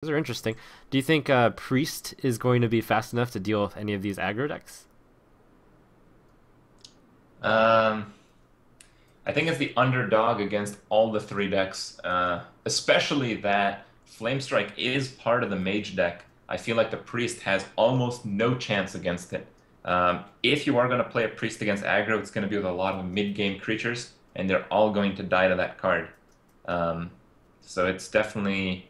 Those are interesting. Do you think Priest is going to be fast enough to deal with any of these aggro decks? Um, I think it's the underdog against all the three decks, especially that Flamestrike is part of the mage deck. I feel like the priest has almost no chance against it. If you are going to play a priest against aggro, it's going to be with a lot of mid-game creatures, and they're all going to die to that card. Um, so it's definitely,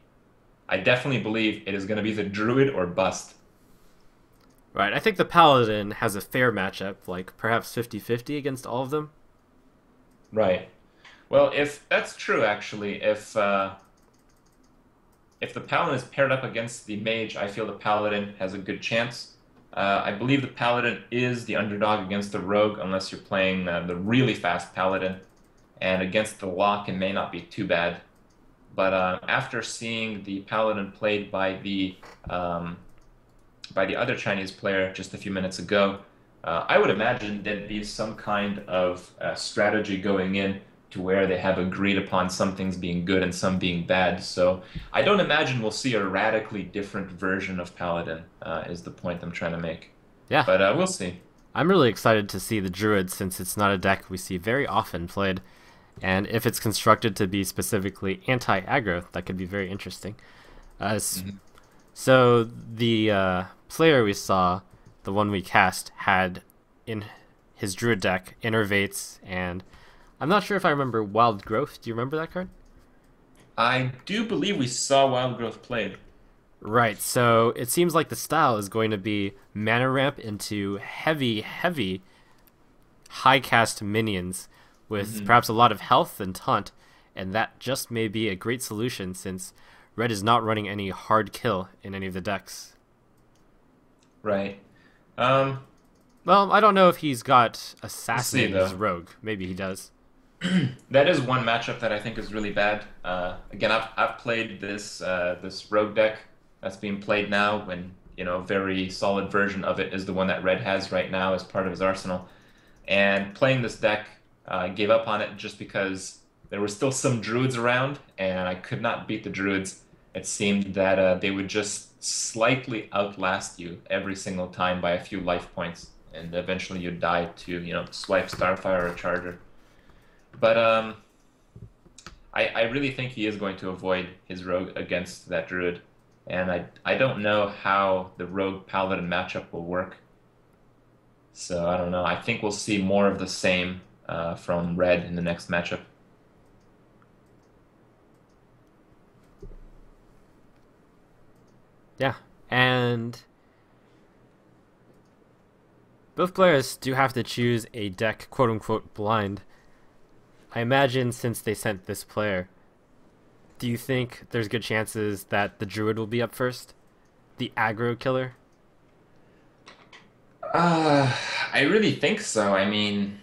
I definitely believe it is going to be the druid or bust. Right. I think the Paladin has a fair matchup, like perhaps 50-50 against all of them. Right. Well, if that's true, actually, if the paladin is paired up against the mage, I feel the paladin has a good chance. I believe the paladin is the underdog against the rogue, unless you're playing the really fast paladin. And against the lock, it may not be too bad. But after seeing the paladin played um, by the other Chinese player just a few minutes ago, I would imagine there'd be some kind of strategy going in to where they have agreed upon some things being good and some being bad. So I don't imagine we'll see a radically different version of Paladin, is the point I'm trying to make. Yeah. But we'll see. I'm really excited to see the Druid since it's not a deck we see very often played. And if it's constructed to be specifically anti aggro, that could be very interesting. Mhm. So the player we saw, the one we cast, had in his Druid deck Innervates, and I'm not sure if I remember Wild Growth. Do you remember that card? I do believe we saw Wild Growth played. Right, so it seems like the style is going to be mana ramp into heavy, high cast minions with Hmm. perhaps a lot of health and taunt, and that just may be a great solution since Red is not running any hard kill in any of the decks. Right. Um, Well, I don't know if he's got we'll see Assassinate in his though. rogue. Maybe he does. That is one matchup that I think is really bad. Again, I've played this rogue deck that's being played now. When a very solid version of it is the one that Red has right now as part of his arsenal. And playing this deck, I gave up on it just because there were still some druids around, and I could not beat the druids. It seemed that they would just slightly outlast you every single time by a few life points, and eventually you'd die to swipe Starfire or Charger. But I really think he is going to avoid his rogue against that druid, and I don't know how the rogue paladin matchup will work. So I don't know. I think we'll see more of the same from Red in the next matchup. Yeah, and both players do have to choose a deck, quote unquote, blind. I imagine since they sent this player, do you think there's good chances that the druid will be up first? The aggro killer? Uh, I really think so. I mean,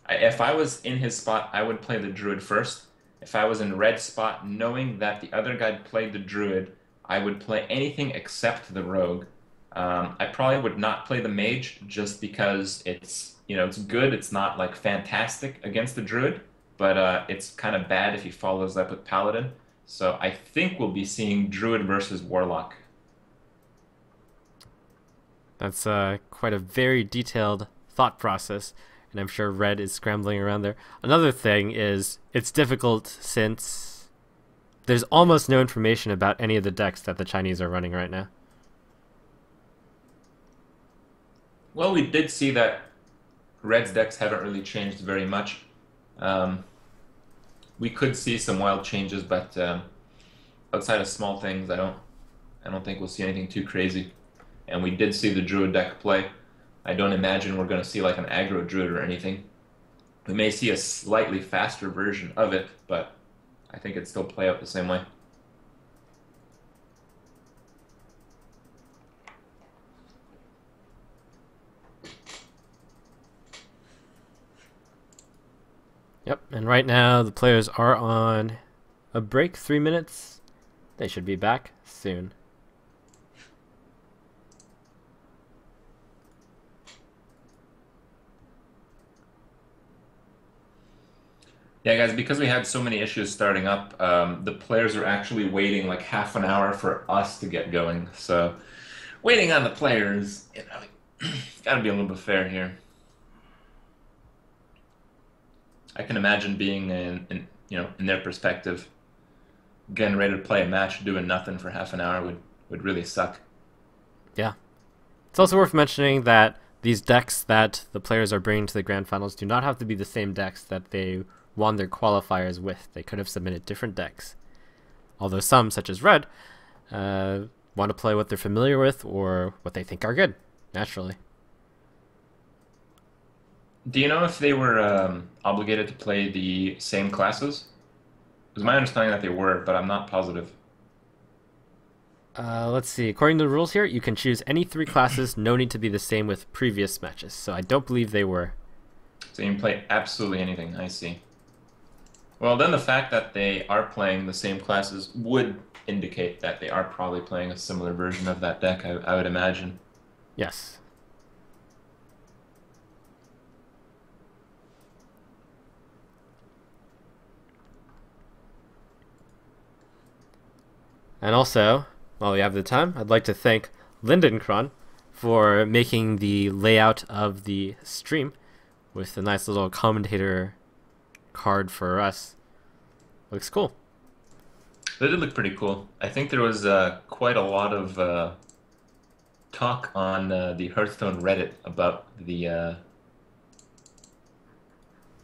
if I was in his spot, I would play the Druid first. If I was in Red's spot, knowing that the other guy played the Druid, I would play anything except the Rogue. I probably would not play the Mage just because it's good. It's not like fantastic against the Druid, but it's kind of bad if he follows up with Paladin. So I think we'll be seeing Druid versus Warlock. That's quite a very detailed thought process, and I'm sure Red is scrambling around there. Another thing is it's difficult since there's almost no information about any of the decks that the Chinese are running right now. Well, we did see that Red's decks haven't really changed very much. Um, we could see some wild changes, but outside of small things, I don't think we'll see anything too crazy. And we did see the Druid deck play. I don't imagine we're going to see like an aggro Druid or anything. We may see a slightly faster version of it, but I think it'd still play out the same way. Yep, and right now the players are on a break, 3 minutes. They should be back soon. Yeah, guys, because we had so many issues starting up, the players are actually waiting like half an hour for us to get going. So, waiting on the players, gotta be a little bit fair here. I can imagine being in their perspective, getting ready to play a match, doing nothing for half an hour would really suck. Yeah. It's also worth mentioning that these decks that the players are bringing to the grand finals do not have to be the same decks that they won their qualifiers with. They could have submitted different decks. Although some, such as ReD, want to play what they're familiar with or what they think are good, naturally. Do you know if they were obligated to play the same classes? It was my understanding that they were, but I'm not positive. Let's see. According to the rules here, you can choose any 3 classes, no need to be the same with previous matches. So I don't believe they were. So you can play absolutely anything. I see. Well, then the fact that they are playing the same classes would indicate that they are probably playing a similar version of that deck, I would imagine. Yes. And also, while we have the time, I'd like to thank Lindenkron for making the layout of the stream with a nice little commentator card for us. Looks cool. They did look pretty cool. I think there was quite a lot of talk on the Hearthstone Reddit about the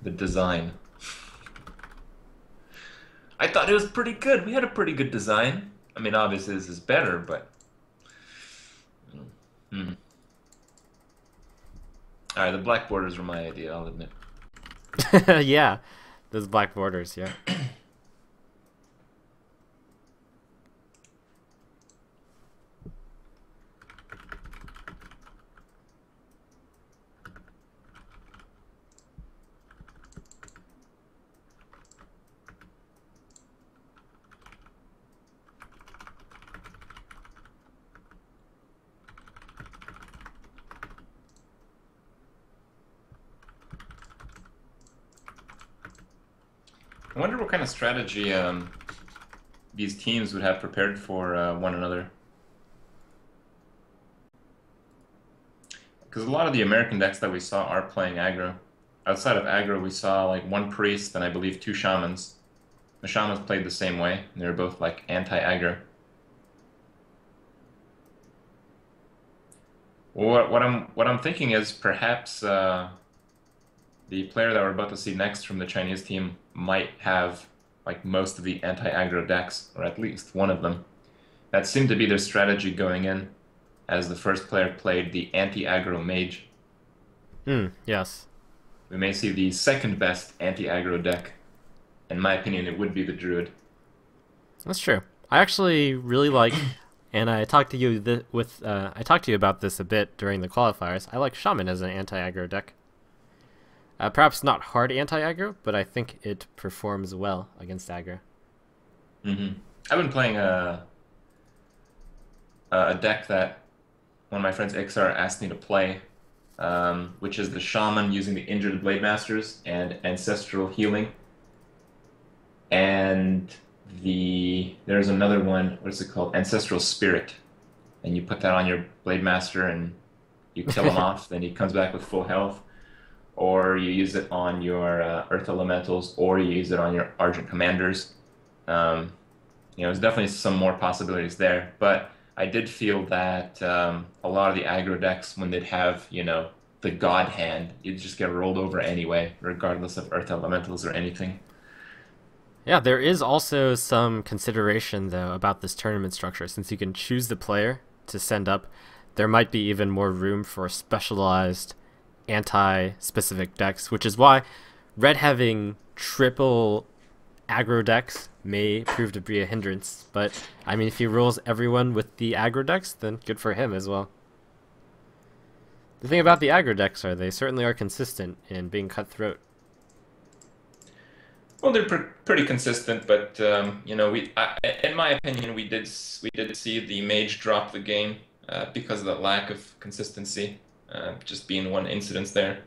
design. I thought it was pretty good. We had a pretty good design. I mean, obviously this is better, but hmm. All right, the black borders were my idea, I'll admit. Yeah, those black borders, yeah. I wonder what kind of strategy these teams would have prepared for one another. Because a lot of the American decks that we saw are playing aggro. Outside of aggro, we saw like one priest and I believe 2 shamans. The shamans played the same way. And they were both like anti-aggro. What I'm thinking is perhaps the player that we're about to see next from the Chinese team might have like most of the anti-aggro decks, or at least one of them. That seemed to be their strategy going in, as the first player played the anti-aggro mage. Yes. We may see the second best anti-aggro deck. In my opinion, it would be the druid. That's true. I actually really like, and I talked to you I talked to you about this a bit during the qualifiers. I like Shaman as an anti-aggro deck. Perhaps not hard anti-aggro, but I think it performs well against aggro. I've been playing a deck that one of my friends Ixar asked me to play, which is the Shaman using the Injured Blade Masters and Ancestral Healing. And there's another one, what is it called? Ancestral Spirit. And you put that on your Blade Master and you kill him off, then he comes back with full health. Or you use it on your Earth Elementals, or you use it on your Argent Commanders. There's definitely some more possibilities there. But I did feel that a lot of the aggro decks, when they'd have, the God Hand, you'd just get rolled over anyway, regardless of Earth Elementals or anything. Yeah, there is also some consideration, though, about this tournament structure. Since you can choose the player to send up, there might be even more room for specialized anti-specific decks, which is why ReD having triple aggro decks may prove to be a hindrance. But, I mean, if he rules everyone with the aggro decks, then good for him as well. The thing about the aggro decks are they certainly are consistent in being cutthroat. Well, they're pretty consistent, but in my opinion, we did see the mage drop the game because of the lack of consistency, just being one incidence there.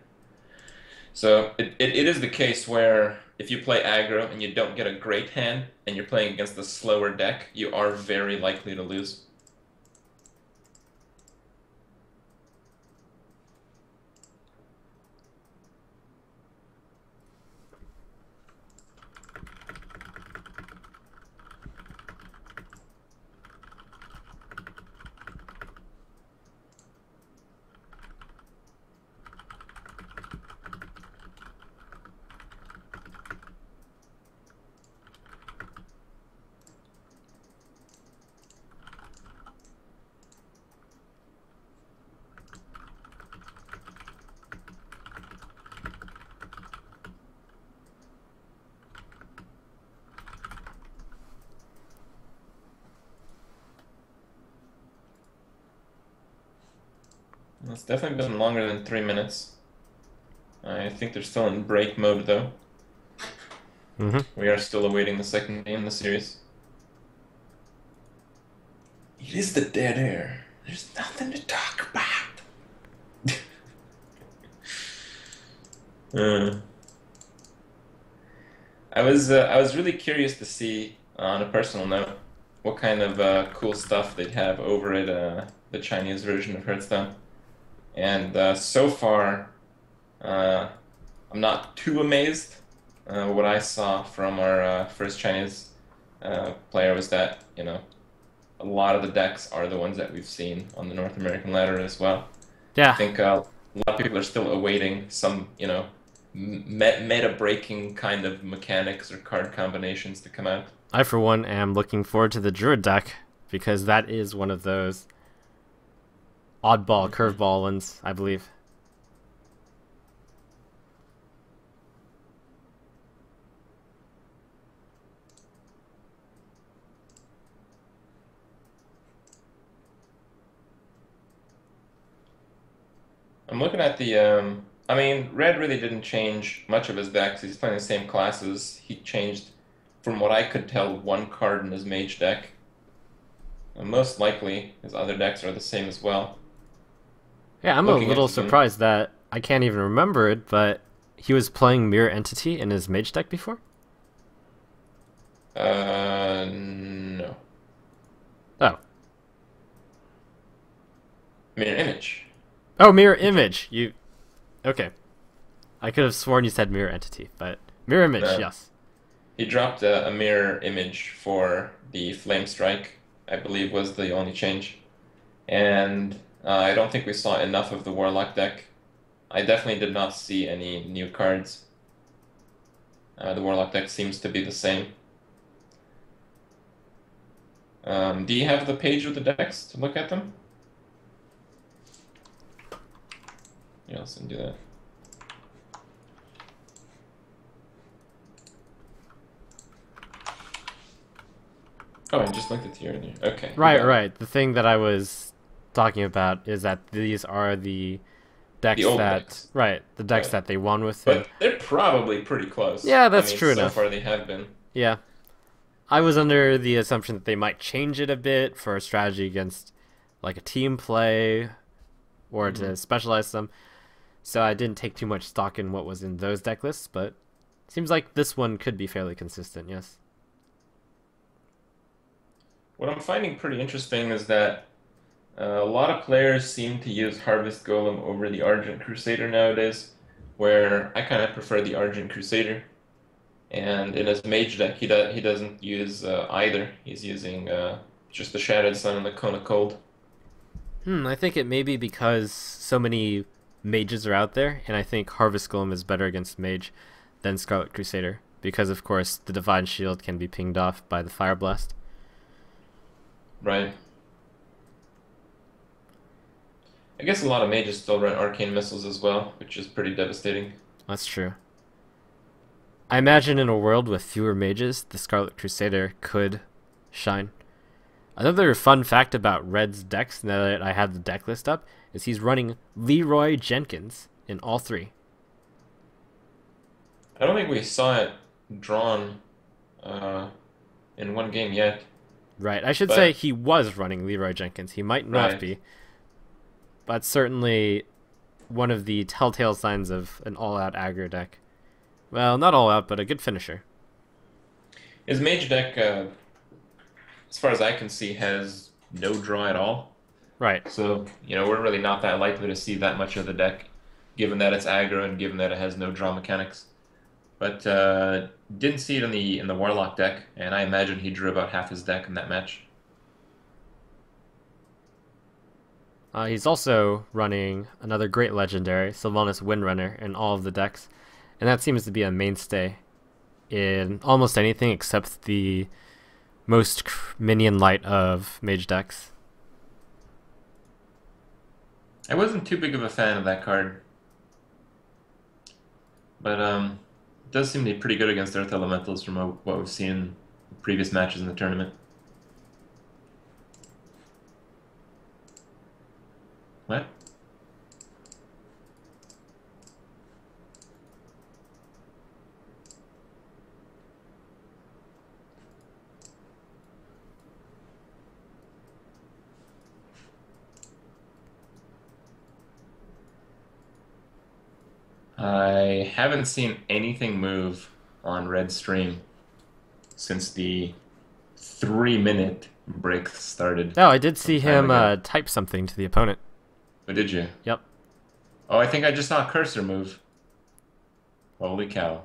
So it is the case where if you play aggro and you don't get a great hand and you're playing against a slower deck, you are very likely to lose. It's definitely been longer than 3 minutes. I think they're still in break mode, though. We are still awaiting the second game in the series. It is the dead air. There's nothing to talk about. I was really curious to see, on a personal note, what kind of cool stuff they'd have over at the Chinese version of Hearthstone. And so far, I'm not too amazed. What I saw from our first Chinese player was that, you know, a lot of the decks are the ones that we've seen on the North American ladder as well. Yeah. I think a lot of people are still awaiting some, you know, meta-breaking kind of mechanics or card combinations to come out. I, for one, am looking forward to the Druid deck, because that is one of those oddball, curveball ones, I believe. I'm looking at the, I mean, ReD really didn't change much of his decks. He's playing the same classes. He changed, from what I could tell, one card in his mage deck. And most likely, his other decks are the same as well. Yeah, I'm a little surprised that I can't even remember it, but he was playing Mirror Entity in his mage deck before? No. Oh. Mirror Image. Oh, Mirror Image. You... Okay. I could have sworn you said Mirror Entity, but Mirror Image, yes. He dropped a Mirror Image for the Flame Strike, I believe was the only change. And I don't think we saw enough of the Warlock deck. I definitely did not see any new cards. The Warlock deck seems to be the same. Do you have the page of the decks to look at them? Yeah, I'll send you that. Oh, I just linked it to you earlier. Okay. Right. The thing that I was talking about is that these are the decks decks. Right, the decks that they won with. But they're probably pretty close. Yeah, that's true enough. So far they have been. Yeah. I was under the assumption that they might change it a bit for a strategy against like a team play or to specialize them. So I didn't take too much stock in what was in those deck lists, but it seems like this one could be fairly consistent, yes. What I'm finding pretty interesting is that a lot of players seem to use Harvest Golem over the Argent Crusader nowadays, where I kind of prefer the Argent Crusader. And in his mage deck, he doesn't use either. He's using just the Shattered Sun and the Cone of Cold. I think it may be because so many mages are out there, and I think Harvest Golem is better against mage than Scarlet Crusader, because of course the Divine Shield can be pinged off by the Fire Blast. Right. I guess a lot of mages still run Arcane Missiles as well, which is pretty devastating. That's true. I imagine in a world with fewer mages, the Scarlet Crusader could shine. Another fun fact about ReD's decks, now that I have the deck list up, is he's running Leroy Jenkins in all three. I don't think we saw it drawn in one game yet. Right, I should say he was running Leroy Jenkins. He might not be. But certainly one of the telltale signs of an all-out aggro deck. Well, not all out, but a good finisher. His mage deck, as far as I can see, has no draw at all. Right. So, we're really not that likely to see that much of the deck, given that it's aggro and given that it has no draw mechanics. But didn't see it in the Warlock deck, and I imagine he drew about half his deck in that match. He's also running another great legendary, Sylvanas Windrunner, in all of the decks, and that seems to be a mainstay in almost anything except the most minion light of mage decks. I wasn't too big of a fan of that card, but it does seem to be pretty good against Earth Elementals from what we've seen in previous matches in the tournament. What? I haven't seen anything move on ReD stream since the 3-minute break started. Oh, I did see some time him ago. type something to the opponent. Oh, did you? Yep. Oh, I think I just saw a cursor move. Holy cow.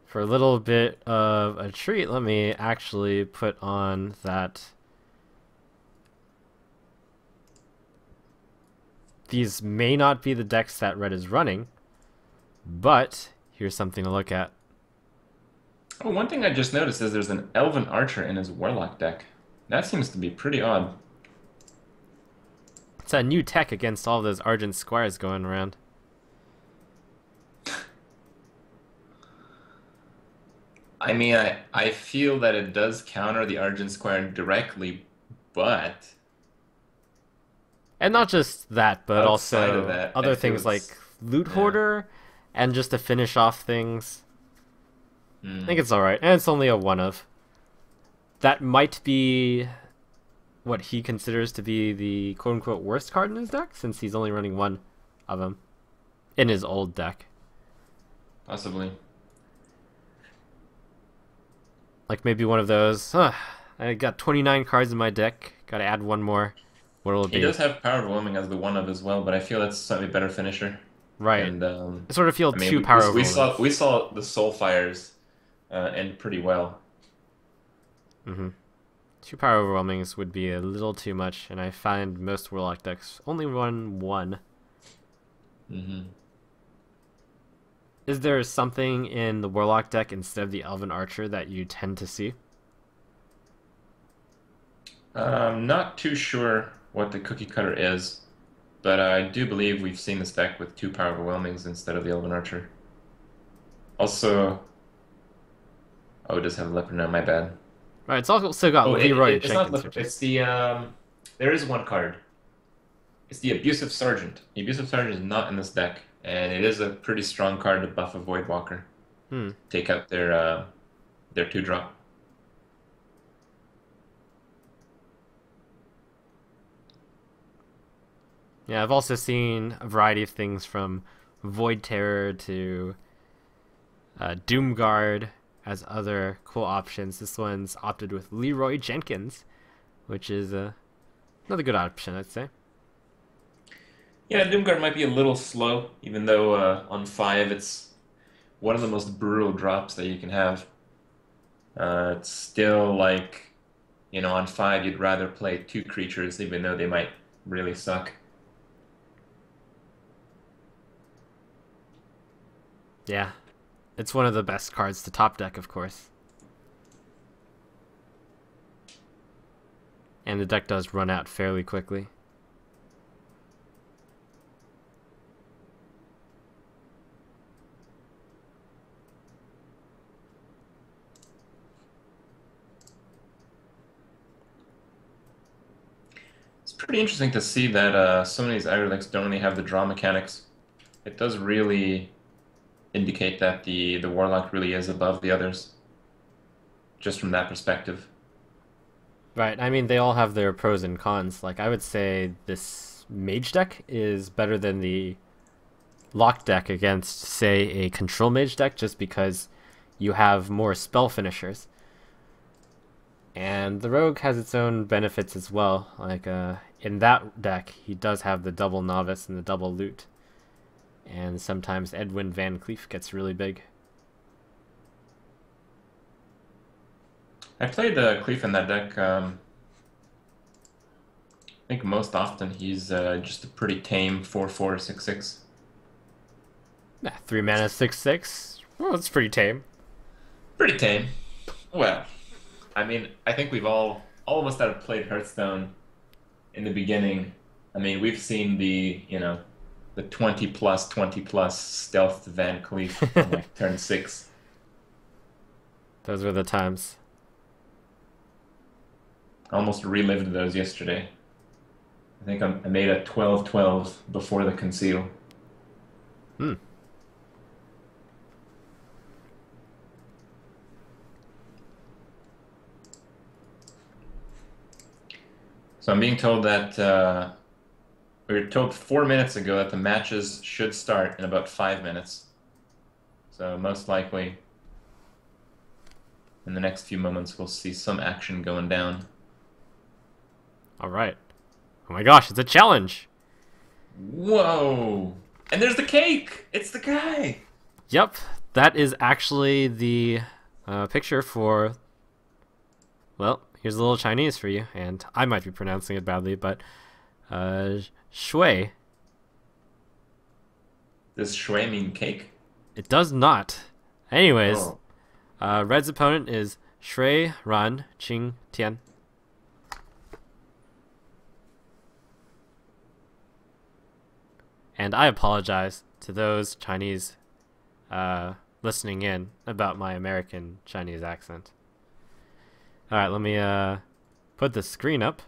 For a little bit of a treat, let me actually put on that. These may not be the decks that ReD is running, but here's something to look at. Oh, one thing I just noticed is there's an Elven Archer in his Warlock deck. That seems to be pretty odd. It's a new tech against all those Argent Squires going around. I mean, I feel that it does counter the Argent Squire directly, but And not just that, but outside of also that, other I feel things like it's Loot yeah. Hoarder, and just to finish off things. I Hmm. think it's alright, and it's only a one of. That might be what he considers to be the quote-unquote worst card in his deck, since he's only running one of them in his old deck. Possibly. Like maybe one of those, I got 29 cards in my deck, gotta add one more. What will it He be? does have Power Overwhelming as the one of as well, but I feel that's slightly better finisher. Right. And I sort of feel I mean, two power overwhelmings. we saw the Soul Fires end pretty well. Mm-hmm. Two power overwhelmings would be a little too much, and I find most Warlock decks only run one. Hmm. Is there something in the Warlock deck instead of the Elven Archer that you tend to see? I'm not too sure what the cookie cutter is, but I do believe we've seen this deck with two Power Overwhelmings instead of the Elven Archer. Also, oh, it does have Leopard now, my bad. Right, it's also got Oh, Leroy it's not Jenkins, Leopard, which is... it's the, there is one card. It's the Abusive Sergeant. The Abusive Sergeant is not in this deck, and it is a pretty strong card to buff a Voidwalker. Hmm. Take out their 2-drop. Yeah, I've also seen a variety of things from Void Terror to Doomguard as other cool options. This one's opted with Leroy Jenkins, which is another good option, I'd say. Yeah, Doomguard might be a little slow, even though on 5 it's one of the most brutal drops that you can have. It's still like, on 5 you'd rather play 2 creatures, even though they might really suck. Yeah, it's one of the best cards to top deck, of course. And the deck does run out fairly quickly. It's pretty interesting to see that some of these aggro decks don't really have the draw mechanics. It does really indicate that the Warlock really is above the others, just from that perspective. Right, I mean, they all have their pros and cons. Like, I would say this mage deck is better than the lock deck against, say, a control mage deck, just because you have more spell finishers. And the rogue has its own benefits as well. Like in that deck, he does have the double novice and the double loot. And sometimes Edwin Van Cleef gets really big. I played Cleef in that deck. I think most often he's just a pretty tame 4/4 6/6. Nah, 3 mana 6/6. Well, it's pretty tame. Pretty tame. Well, I mean, I think we've all of us that have played Hearthstone in the beginning. I mean, we've seen the 20 plus stealth Van Cleef on like turn 6. Those were the times. I almost relived those yesterday. I think I made a 12/12 before the conceal. Hmm. So I'm being told that we were told 4 minutes ago that the matches should start in about 5 minutes. So most likely in the next few moments we'll see some action going down. All right. Oh my gosh, it's a challenge. Whoa! And there's the cake! It's the guy! Yep, that is actually the picture for... Well, here's a little Chinese for you, and I might be pronouncing it badly, but shui. Does shui mean cake? It does not. Anyways, Oh. Red's opponent is血染青天. And I apologize to those Chinese listening in about my American Chinese accent. Alright, let me put the screen up.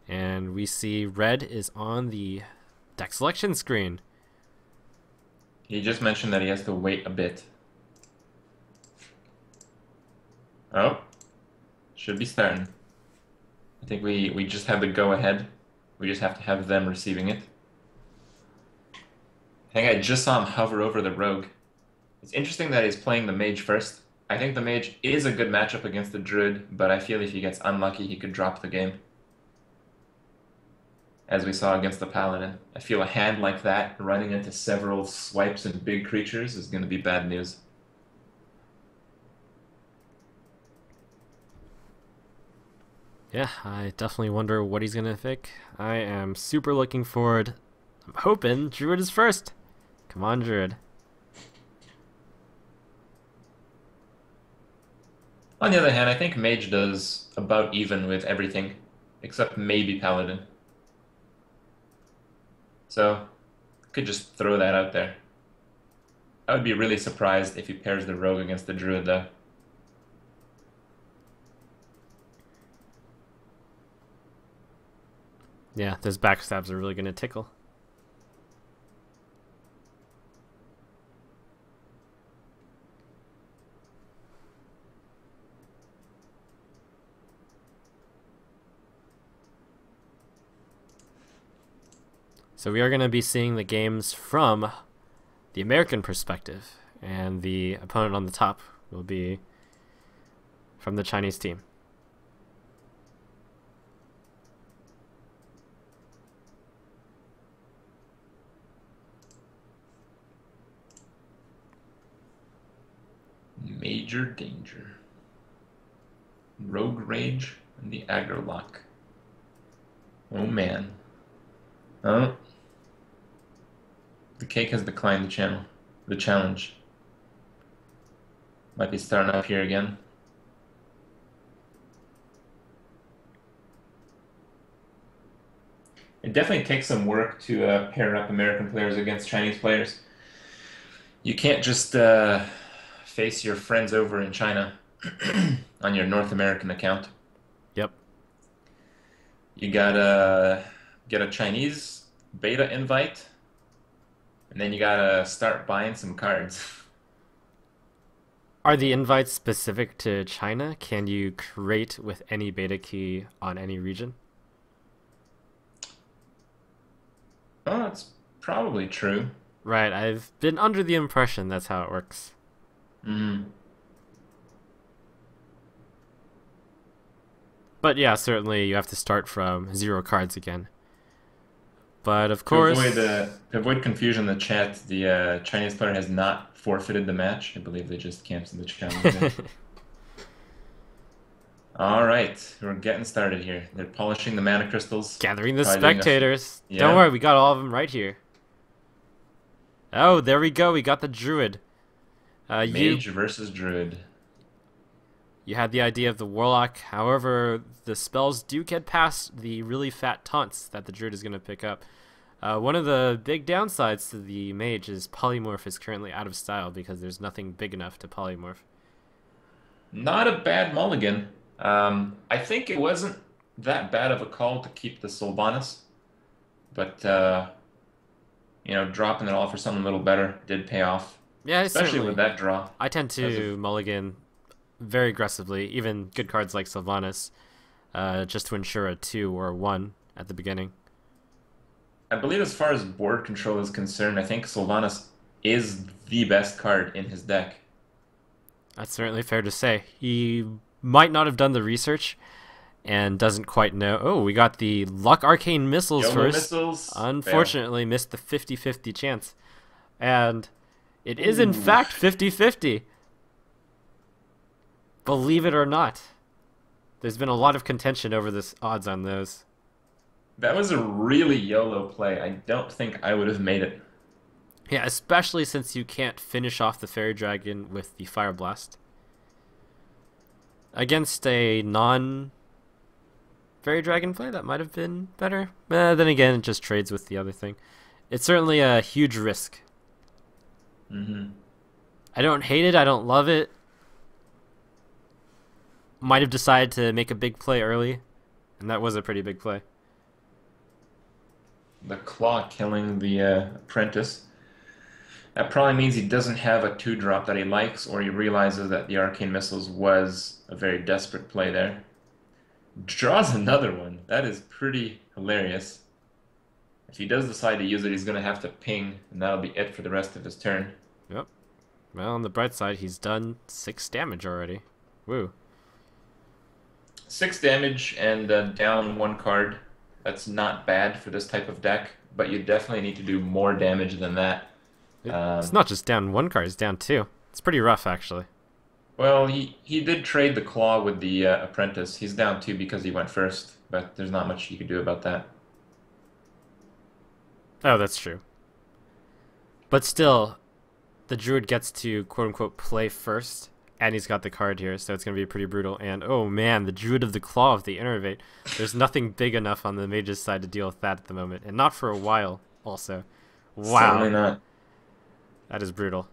And we see Red is on the deck selection screen. He just mentioned that he has to wait a bit. Oh. Should be starting. I think we just have the go-ahead. We just have to have them receiving it. I think I just saw him hover over the rogue. It's interesting that he's playing the mage first. I think the mage is a good matchup against the druid, but I feel if he gets unlucky, he could drop the game. As we saw against the paladin. I feel a hand like that running into several swipes and big creatures is going to be bad news. Yeah, I definitely wonder what he's going to pick. I am super looking forward. I'm hoping Druid is first. Come on, Druid. On the other hand, I think mage does about even with everything, except maybe paladin. So, could just throw that out there. I would be really surprised if he pairs the rogue against the druid, though. Yeah, those backstabs are really going to tickle. So we are going to be seeing the games from the American perspective, and the opponent on the top will be from the Chinese team. Major danger. Rogue Rage and the aggro lock. Oh man. Oh. The cake has declined the challenge. Might be starting up here again. It definitely takes some work to pair up American players against Chinese players. You can't just face your friends over in China on your North American account. Yep. You gotta get a Chinese beta invite, and then you gotta start buying some cards. Are the invites specific to China? Can you create with any beta key on any region? Oh, that's probably true. Right, I've been under the impression that's how it works. Mm. But yeah, certainly you have to start from 0 cards again. But of To course, avoid confusion in the chat, the Chinese player has not forfeited the match. I believe they just canceled the challenge there. All right, we're getting started here. They're polishing the mana crystals. gathering the Probably doing spectators. Don't yeah. worry, we got all of them right here. Oh, there we go. We got the druid. Uh, you Mage versus Druid. you had the idea of the warlock. However, the spells do get past the really fat taunts that the druid is going to pick up. One of the big downsides to the mage is polymorph is currently out of style because there's nothing big enough to polymorph. Not a bad mulligan. I think it wasn't that bad of a call to keep the Sylvanas, but dropping it all for something a little better did pay off, Yeah, especially with certainly. that draw. I tend As to of, mulligan very aggressively, even good cards like Sylvanas, just to ensure a 2 or a 1 at the beginning. I believe as far as board control is concerned, I think Sylvanas is the best card in his deck. That's certainly fair to say. He might not have done the research and doesn't quite know. Oh, we got the Luck Arcane Missiles YOLO first. missiles, fail. Unfortunately, missed the 50-50 chance. And it is in Ooh, fact 50-50. Believe it or not. There's been a lot of contention over this odds on those. that was a really YOLO play. I don't think I would have made it. Yeah, especially since you can't finish off the Fairy Dragon with the Fire Blast. Against a non Fairy Dragon play, that might have been better. Then again, it just trades with the other thing. It's certainly a huge risk. Hmm. I don't hate it, I don't love it. Might have decided to make a big play early, and that was a pretty big play. The Claw killing the Apprentice. That probably means he doesn't have a 2-drop that he likes, or he realizes that the Arcane Missiles was a very desperate play there. Draws another one. That is pretty hilarious. If he does decide to use it, he's going to have to ping, and that'll be it for the rest of his turn. Yep. Well, on the bright side, he's done 6 damage already. Woo. 6 damage and down 1 card. That's not bad for this type of deck, but you definitely need to do more damage than that. It's not just down 1 card, it's down 2. It's pretty rough, actually. Well, he did trade the Claw with the Apprentice. He's down 2 because he went first, but there's not much you can do about that. Oh, that's true. But still, the druid gets to quote-unquote play first, and he's got the card here, so it's going to be pretty brutal. And oh man, the Druid of the Claw of the Innervate. There's nothing big enough on the mage's side to deal with that at the moment, and not for a while also. Wow. Certainly not. That is brutal.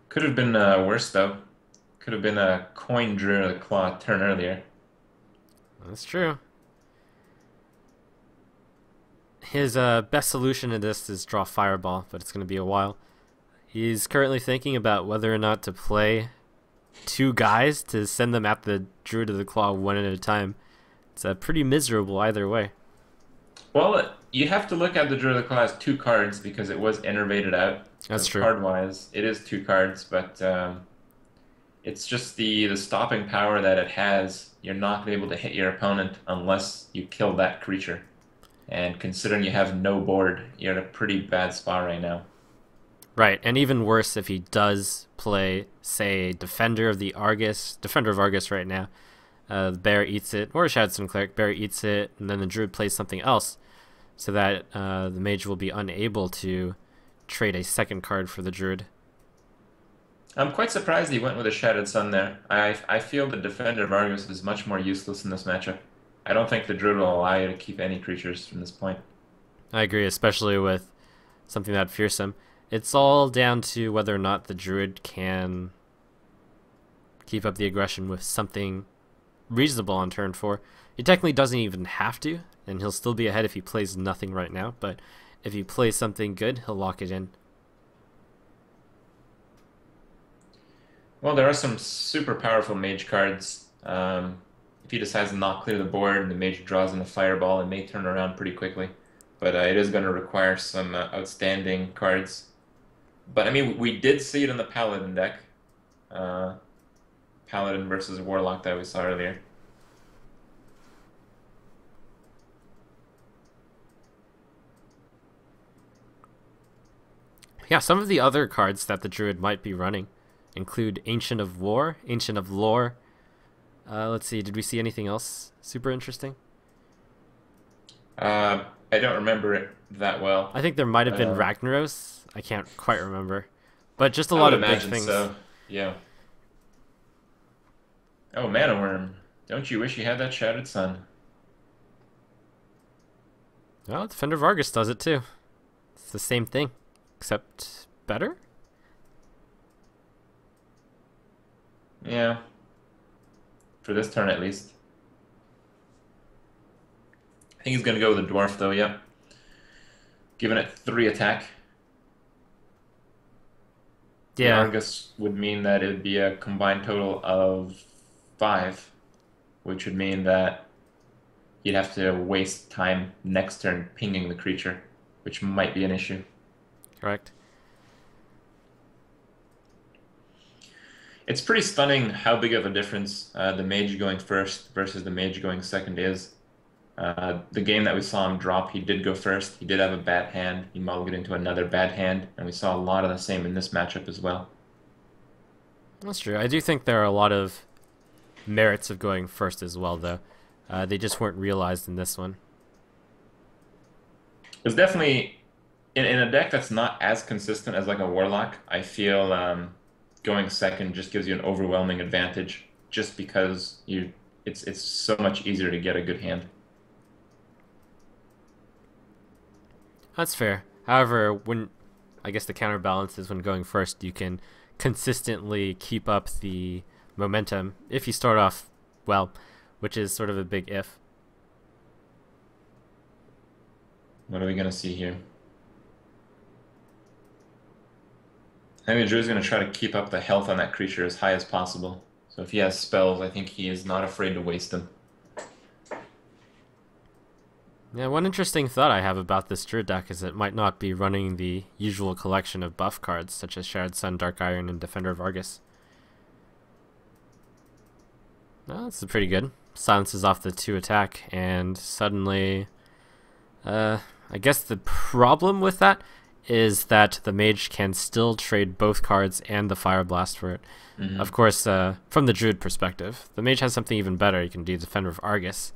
Could have been worse, though. Could have been a coin Druid of the Claw turn earlier. That's true. His best solution to this is draw Fireball, but it's going to be a while. He's currently thinking about whether or not to play 2 guys to send them at the Druid of the Claw one at a time. It's pretty miserable either way. Well, you have to look at the Druid of the Claw as 2 cards because it was innervated out. That's So true. card-wise, it is 2 cards, but it's just the stopping power that it has. You're not able to hit your opponent unless you kill that creature. And considering you have no board, you're in a pretty bad spot right now. Right, and even worse if he does play, say, Defender of Argus right now. The Bear eats it, or Shadowstone Cleric. Bear eats it, and then the Druid plays something else, so that the Mage will be unable to trade a second card for the Druid. I'm quite surprised he went with a Shattered Sun there. I feel the Defender of Argus is much more useless in this matchup. I don't think the Druid will allow you to keep any creatures from this point. I agree, especially with something that fearsome. It's all down to whether or not the Druid can keep up the aggression with something reasonable on turn 4. He technically doesn't even have to, and he'll still be ahead if he plays nothing right now, but if he plays something good, he'll lock it in. Well, there are some super powerful mage cards. If he decides to not clear the board and the mage draws in a fireball, it may turn around pretty quickly. But it is going to require some outstanding cards. But I mean, we did see it in the Paladin deck. Uh, Paladin versus Warlock that we saw earlier. Yeah, some of the other cards that the Druid might be running include Ancient of War, Ancient of Lore. Let's see, did we see anything else super interesting? I don't remember it that well. I think there might have been Um, Ragnaros. I can't quite remember. But just a I lot would of big imagine things. so. Yeah. Oh, Mana Worm. Don't you wish you had that Shattered Sun? Well, Defender of Argus does it too. It's the same thing, except better? Yeah, for this turn at least. I think he's gonna go with the Dwarf though, yep. Giving it 3 attack. The Yeah, Argus would mean that it would be a combined total of 5, which would mean that you'd have to waste time next turn pinging the creature, which might be an issue. correct. It's pretty stunning how big of a difference the mage going first versus the mage going second is. The game that we saw him drop, he did go first. He did have a bad hand. He mulliganed into another bad hand, and we saw a lot of the same in this matchup as well. That's true. I do think there are a lot of merits of going first as well, though. They just weren't realized in this one. It's definitely in a deck that's not as consistent as like a Warlock. I feel going second just gives you an overwhelming advantage, just because it's so much easier to get a good hand. That's fair. However, when I guess the counterbalance is when going first, you can consistently keep up the momentum if you start off well, which is sort of a big if. What are we gonna see here? I think the Drew's gonna try to keep up the health on that creature as high as possible. So if he has spells, I think he is not afraid to waste them. Yeah, one interesting thought I have about this Druid deck is it might not be running the usual collection of buff cards, such as Shattered Sun, Dark Iron, and Defender of Argus. Well, this is pretty good. Silences off the 2 attack, and suddenly... I guess the problem with that is that the mage can still trade both cards and the Fire Blast for it. Mm-hmm. Of course, from the Druid perspective, the mage has something even better. You can do Defender of Argus.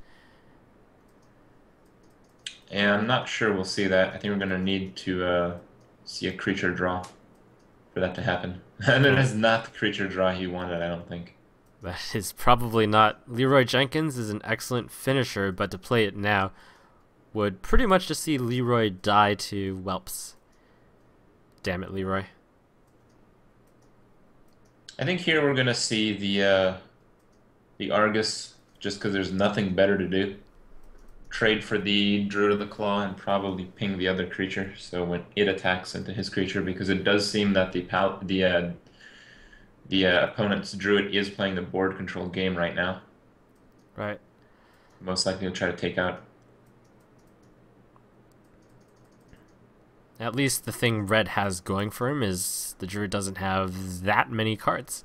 And I'm not sure we'll see that. I think we're gonna need to see a creature draw for that to happen. And it is not the creature draw he wanted, I don't think. That is probably not. Leroy Jenkins is an excellent finisher, but to play it now would pretty much just see Leroy die to whelps. Damn it, Leroy. I think here we're gonna see the Argus just because there's nothing better to do. Trade for the Druid of the Claw and probably ping the other creature. So when it attacks into his creature, because it does seem that the opponent's Druid is playing the board control game right now. Right. Most likely he'll try to take out. At least the thing Red has going for him is the Druid doesn't have that many cards.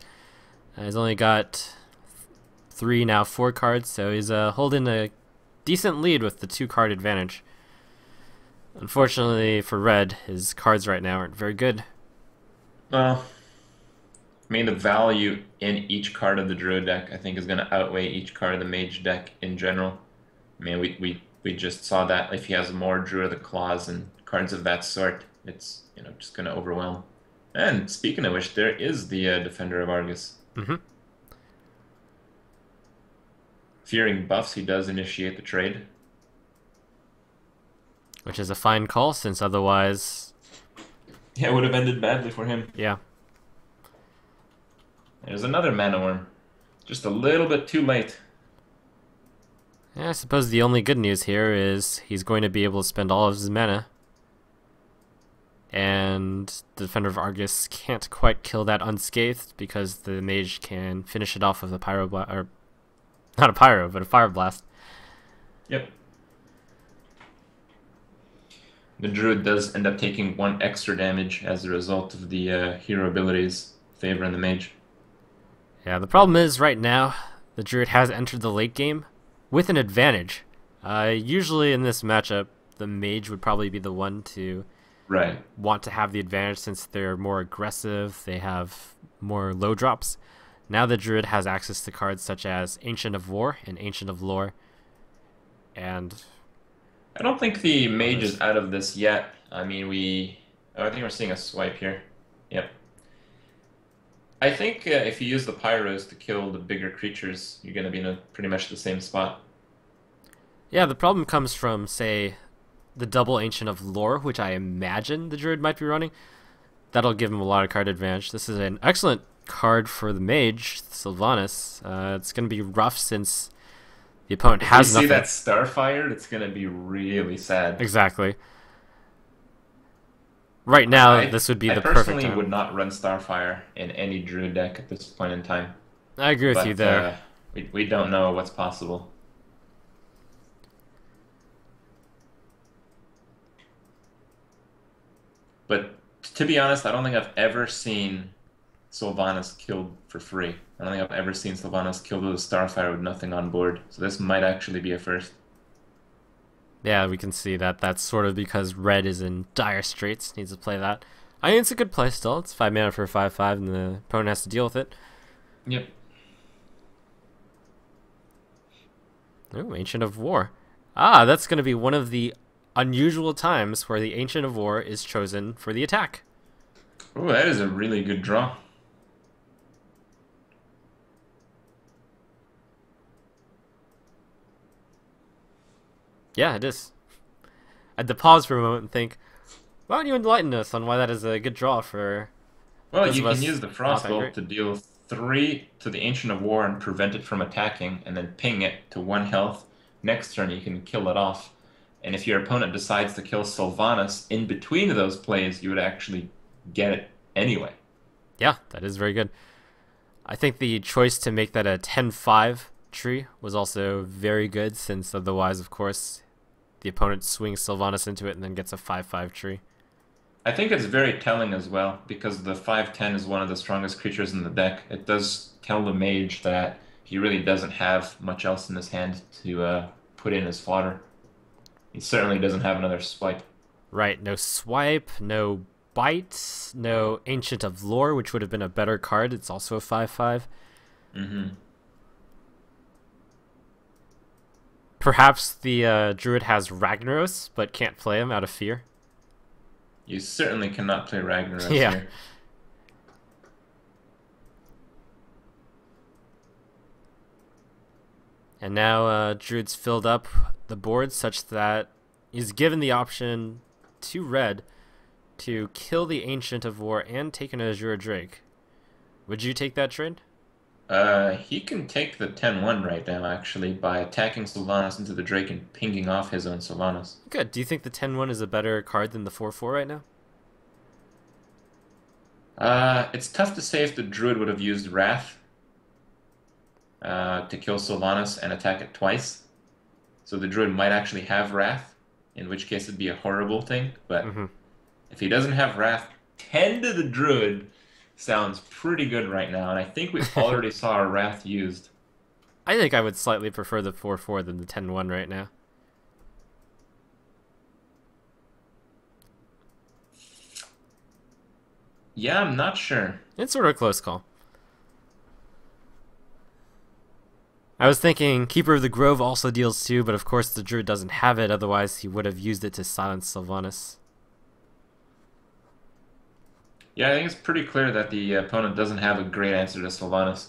He's only got 3, now 4 cards, so he's holding a decent lead with the 2-card advantage. Unfortunately for Red, his cards right now aren't very good. Well, I mean, the value in each card of the Druid deck, I think, is going to outweigh each card of the Mage deck in general. I mean, we just saw that if he has more Druid of the Claws and cards of that sort, it's just going to overwhelm. And speaking of which, there is the Defender of Argus. Mm-hmm. Fearing buffs, he does initiate the trade. Which is a fine call, since otherwise... Yeah, it would have ended badly for him. Yeah. There's another Mana Worm. Just a little bit too late. Yeah, I suppose the only good news here is he's going to be able to spend all of his mana. And the Defender of Argus can't quite kill that unscathed because the mage can finish it off with a Pyro Blast, or not a Pyro, but a Fire Blast. Yep. The Druid does end up taking 1 extra damage as a result of the hero abilities favoring the mage. Yeah, the problem is right now the Druid has entered the late game with an advantage. Usually in this matchup, the mage would probably be the one to want to have the advantage since they're more aggressive, they have more low drops. Now the Druid has access to cards such as Ancient of War and Ancient of Lore. And I don't think the mage is out of this yet. I mean, I think we're seeing a swipe here. Yep. I think if you use the Pyros to kill the bigger creatures, you're going to be in pretty much the same spot. Yeah, the problem comes from, say, the double Ancient of Lore, which I imagine the Druid might be running. That'll give him a lot of card advantage. This is an excellent card for the mage, Sylvanas. It's going to be rough since the opponent has nothing. If you see that Starfire, it's going to be really sad. Exactly. Right now, this would be the perfect time. I personally would not run Starfire in any Druid deck at this point in time. I agree with you there. We don't know what's possible. But to be honest, I don't think I've ever seen Sylvanas killed for free. I don't think I've ever seen Sylvanas killed with a Starfire with nothing on board. So this might actually be a first. Yeah, we can see that. That's sort of because Red is in dire straits. Needs to play that. I mean, it's a good play still. It's 5 mana for a 5/5, and the opponent has to deal with it. Yep. Oh, Ancient of War. Ah, that's going to be one of the unusual times where the Ancient of War is chosen for the attack. Oh, that is a really good draw. Yeah, it is. I had to pause for a moment and think, why don't you enlighten us on why that is a good draw for... Well, you can use the Frostbolt to deal 3 to the Ancient of War and prevent it from attacking, and then ping it to 1 health. Next turn, you can kill it off. And if your opponent decides to kill Sylvanas in between those plays, you would actually get it anyway. Yeah, that is very good. I think the choice to make that a 10/5 tree was also very good, since otherwise, of course, the opponent swings Sylvanas into it and then gets a 5/5 tree. I think it's very telling as well, because the 5/10 is one of the strongest creatures in the deck. It does tell the mage that he really doesn't have much else in his hand to put in his fodder. He certainly doesn't have another swipe. Right, no swipe, no bite, no Ancient of Lore, which would have been a better card. It's also a 5/5. Mm-hmm. Perhaps the Druid has Ragnaros, but can't play him out of fear. You certainly cannot play Ragnaros yeah. here. And now Druid's filled up the board such that he's given the option to Red to kill the Ancient of War and take an Azure Drake. Would you take that trade? He can take the 10/1 right now, actually, by attacking Sylvanas into the Drake and pinging off his own Sylvanas. Good. Do you think the 10/1 is a better card than the 4/4 right now? It's tough to say if the Druid would have used Wrath to kill Sylvanas and attack it twice. So the Druid might actually have Wrath, in which case it'd be a horrible thing. But if he doesn't have Wrath, 10 to the Druid sounds pretty good right now, and I think we already saw our Wrath used. I think I would slightly prefer the 4/4 than the 10/1 right now. Yeah, I'm not sure. It's sort of a close call. I was thinking Keeper of the Grove also deals 2, but of course the Druid doesn't have it, otherwise he would have used it to silence Sylvanas. Yeah, I think it's pretty clear that the opponent doesn't have a great answer to Sylvanas.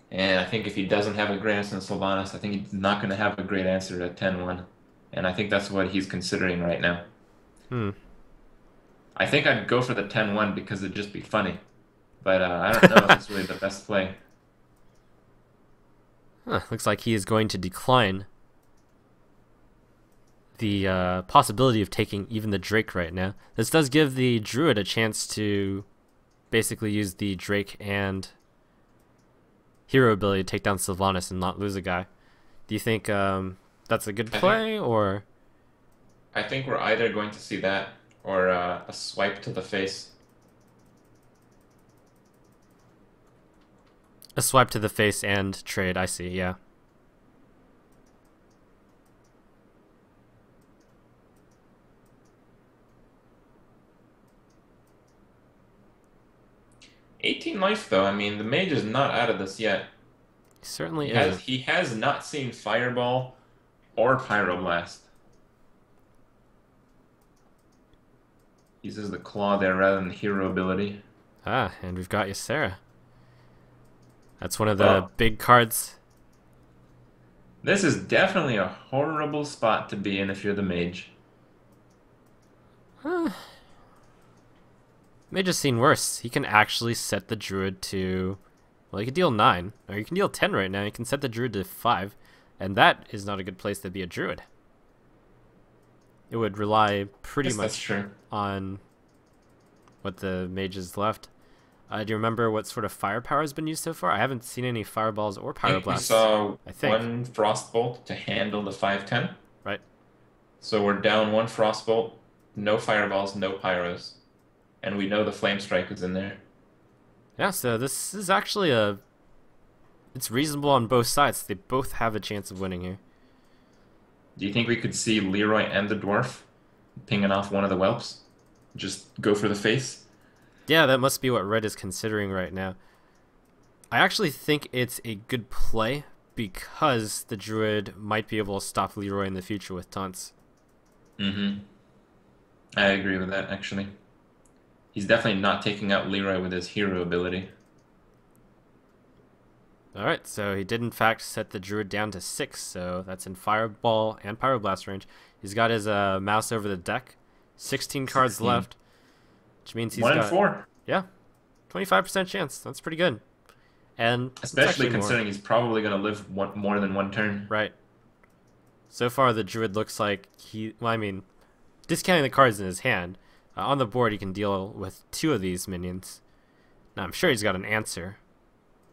And I think if he doesn't have a great answer to Sylvanas, I think he's not going to have a great answer to 10/1. And I think that's what he's considering right now. I think I'd go for the 10/1 because it'd just be funny. But I don't know if it's really the best play. Looks like he is going to decline the possibility of taking even the Drake right now. This does give the Druid a chance to basically use the Drake and hero ability to take down Sylvanas and not lose a guy. Do you think that's a good play, or? I think we're either going to see that or a swipe to the face. A swipe to the face and trade, I see, yeah. "18 life, though. I mean, the mage is not out of this yet. He certainly He is. he has not seen Fireball or Pyroblast. He uses the Claw there rather than the hero ability. Ah, and we've got Ysera. That's one of the big cards. This is definitely a horrible spot to be in if you're the mage. Mage has seen worse. He can actually set the Druid to... Well, he can deal 9. Or he can deal 10 right now. He can set the Druid to 5. And that is not a good place to be a Druid. It would rely pretty much on what the mage is left. Do you remember what sort of firepower has been used so far? I haven't seen any fireballs or pyroblasts. We saw one Frostbolt to handle the 5/10. Right. So we're down one Frostbolt, no fireballs, no pyros. And we know the Flame Strike is in there. Yeah, so this is actually it's reasonable on both sides. They both have a chance of winning here. Do you think we could see Leroy and the Dwarf pinging off one of the Whelps? Just go for the face? Yeah, that must be what ReD is considering right now. I actually think it's a good play because the Druid might be able to stop Leroy in the future with taunts. I agree with that, actually. He's definitely not taking out Leroy with his hero ability. Alright, so he did in fact set the Druid down to 6, so that's in Fireball and Pyroblast range. He's got his mouse over the deck. 16 cards left, which means he's 1 got... in 4. Yeah, 25% chance. That's pretty good. And especially considering he's probably going to live more than one turn. Right. So far, the Druid looks like well, I mean, discounting the cards in his hand, on the board he can deal with 2 of these minions. Now, I'm sure he's got an answer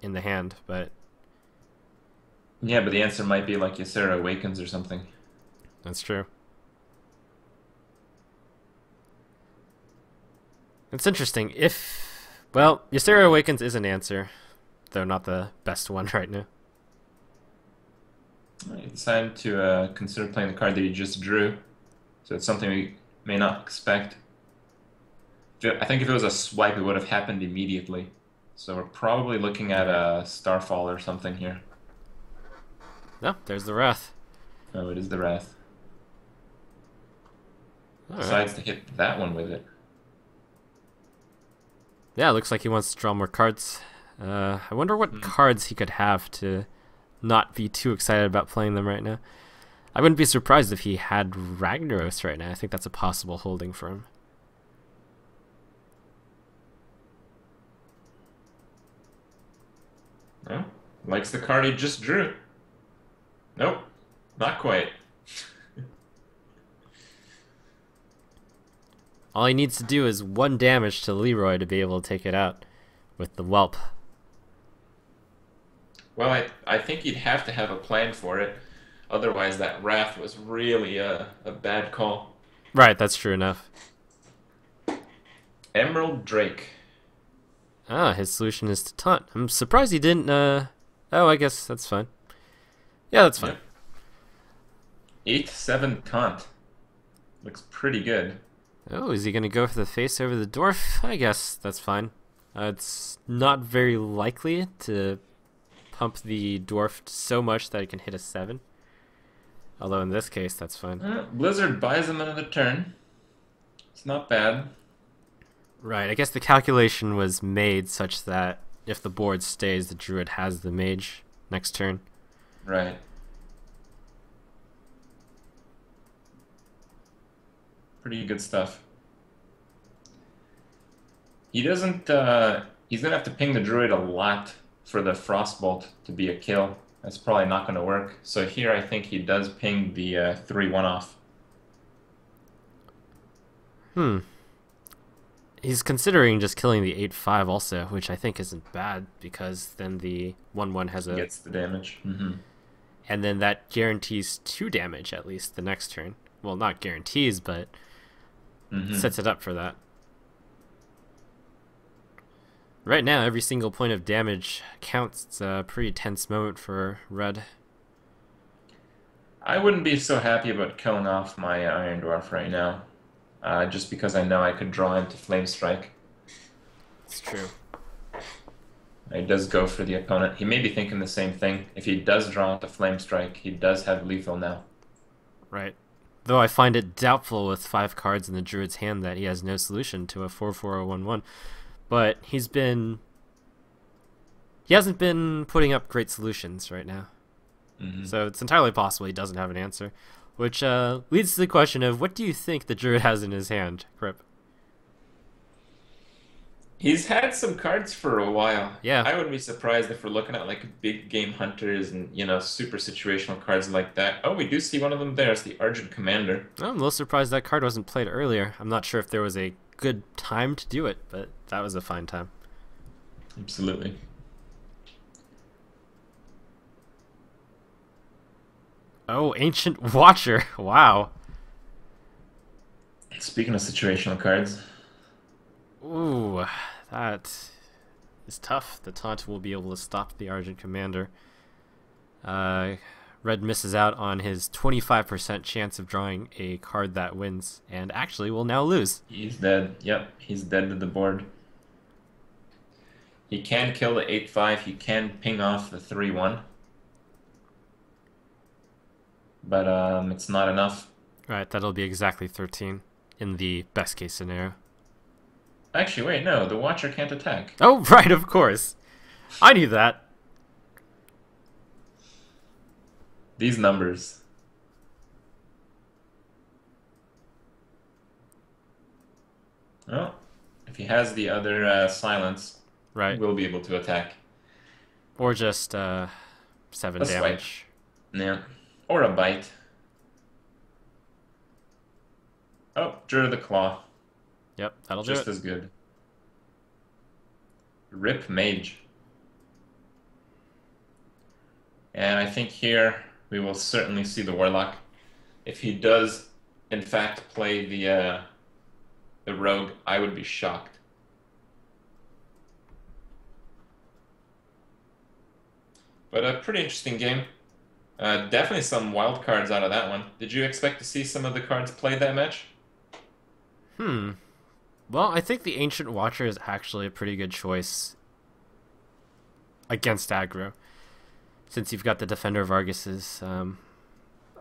in the hand, but... Yeah, but the answer might be like Ysera Awakens or something. That's true. It's interesting. Well, Ysera Awakens is an answer, though not the best one right now. He decided to consider playing the card that he just drew, so it's something we may not expect. I think if it was a swipe, it would have happened immediately. So we're probably looking at a Starfall or something here. No, there's the Wrath. Oh, it is the Wrath. All Decides to hit that one with it. Yeah, it looks like he wants to draw more cards. I wonder what cards he could have to not be too excited about playing them right now. I wouldn't be surprised if he had Ragnaros right now. I think that's a possible holding for him. Oh, likes the card he just drew. Nope, not quite. All he needs to do is 1 damage to Leroy to be able to take it out with the Whelp. Well, I think he'd have to have a plan for it. Otherwise, that Wrath was really a bad call. Right, that's true enough. Emerald Drake. Ah, his solution is to taunt. I'm surprised he didn't, Oh, I guess that's fine. Yeah, that's fine. Yep. 8/7 taunt. Looks pretty good. Oh, is he going to go for the face over the Dwarf? I guess that's fine. It's not very likely to pump the Dwarf so much that it can hit a 7. Although in this case, that's fine. Blizzard buys him another turn. It's not bad. Right, I guess the calculation was made such that if the board stays, the Druid has the Mage next turn. Right. Pretty good stuff. He doesn't, he's going to have to ping the Druid a lot for the Frostbolt to be a kill. That's probably not going to work. So here I think he does ping the 3/1 off. Hmm. He's considering just killing the 8/5 also, which I think isn't bad because then the 1/1 has a Gets the damage. and then that guarantees 2 damage at least the next turn. Well, not guarantees, but sets it up for that. Right now, every single point of damage counts. It's a pretty tense moment for Red. I wouldn't be so happy about killing off my Iron Dwarf right now, just because I know I could draw into Flame Strike. It's true. He does go for the opponent. He may be thinking the same thing. If he does draw into Flame Strike, he does have lethal now. Right. Though I find it doubtful with 5 cards in the Druid's hand that he has no solution to a 4/4 or 1/1. But he hasn't been putting up great solutions right now. So it's entirely possible he doesn't have an answer. Which leads to the question of, what do you think the Druid has in his hand, Crip? He's had some cards for a while. Yeah. I wouldn't be surprised if we're looking at like big game hunters and, you know, super situational cards like that. Oh, we do see one of them there. It's the Argent Commander. I'm a little surprised that card wasn't played earlier. I'm not sure if there was a good time to do it, but that was a fine time. Absolutely. Oh, Ancient Watcher. Wow. Speaking of situational cards. Ooh, that is tough. The taunt will be able to stop the Argent Commander. Red misses out on his 25% chance of drawing a card that wins, and actually will now lose. He's dead. Yep, he's dead to the board. He can kill the 8/5. He can ping off the 3/1. But it's not enough. Right, that'll be exactly 13 in the best case scenario. Actually, wait, no, the Watcher can't attack. Oh, right, of course. I knew that. These numbers. Well, if he has the other silence, Right. we'll be able to attack. Or just 7 Let's damage. Yeah. Or a bite. Oh, Druid of the Claw. Yep, that'll do Just it. as good. Rip Mage. And I think here we will certainly see the Warlock. If he does, in fact, play the Rogue, I would be shocked. But a pretty interesting game. Definitely some wild cards out of that one. Did you expect to see some of the cards played that match? Well, I think the Ancient Watcher is actually a pretty good choice against aggro. Since you've got the Defender of Arguses,